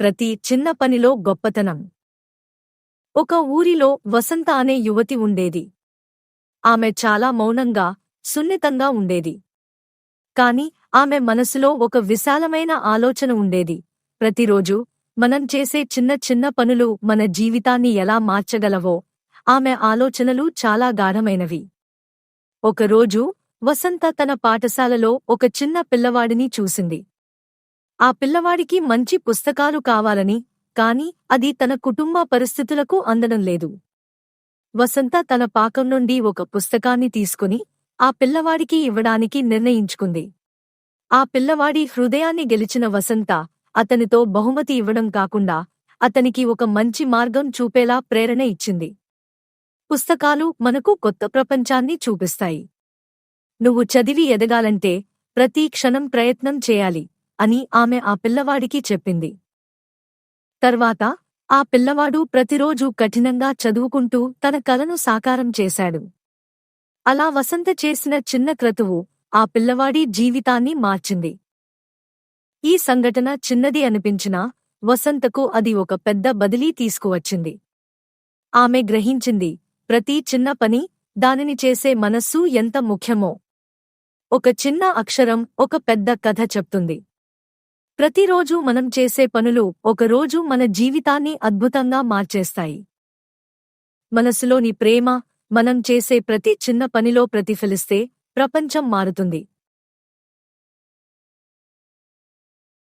ప్రతి చిన్న పనిలో గొప్పతనం. ఒక ఊరిలో వసంత అనే యువతి ఉండేది. ఆమె చాలా మౌనంగా, సున్నితంగా ఉండేది. కాని ఆమె మనసులో ఒక విశాలమైన ఆలోచన ఉండేది. ప్రతిరోజూ మనం చేసే చిన్న చిన్న పనులు మన జీవితాన్ని ఎలా మార్చగలవో ఆమె ఆలోచనలు చాలా గాఢమైనవి. ఒకరోజు వసంత తన పాఠశాలలో ఒక చిన్న పిల్లవాడిని చూసింది. ఆ పిల్లవాడికి మంచి పుస్తకాలు కావాలని, కాని అది తన కుటుంబ పరిస్థితులకు అందడం లేదు. వసంత తన పాకం నుండి ఒక పుస్తకాన్ని తీసుకుని ఆ పిల్లవాడికి ఇవ్వడానికి నిర్ణయించుకుంది. ఆ పిల్లవాడి హృదయాన్ని గెలిచిన వసంత అతనితో బహుమతి ఇవ్వడం కాకుండా అతనికి ఒక మంచి మార్గం చూపేలా ప్రేరణ ఇచ్చింది. పుస్తకాలు మనకు కొత్త ప్రపంచాన్ని చూపిస్తాయి. నువ్వు చదివి ఎదగాలంటే ప్రతి క్షణం ప్రయత్నం చేయాలి అని ఆమె ఆ పిల్లవాడికి చెప్పింది. తర్వాత ఆ పిల్లవాడు ప్రతిరోజూ కఠినంగా చదువుకుంటూ తన కలను సాకారం చేశాడు. అలా వసంత చేసిన చిన్న క్రతువు ఆ పిల్లవాడి జీవితాన్ని మార్చింది. ఈ సంఘటన చిన్నది అనిపించినా వసంతకు అది ఒక పెద్ద బదిలీ తీసుకువచ్చింది. ఆమె గ్రహించింది, ప్రతి చిన్న పని, దానిని చేసే మనస్సు ఎంత ముఖ్యమో. ఒక చిన్న అక్షరం ఒక పెద్ద కథ చెప్తుంది. ప్రతిరోజూ మనం చేసే పనులు ఒకరోజు మన జీవితాన్ని అద్భుతంగా మార్చేస్తాయి. మనసులోని ప్రేమ మనం చేసే ప్రతి చిన్న పనిలో ప్రతిఫలిస్తే ప్రపంచం మారుతుంది.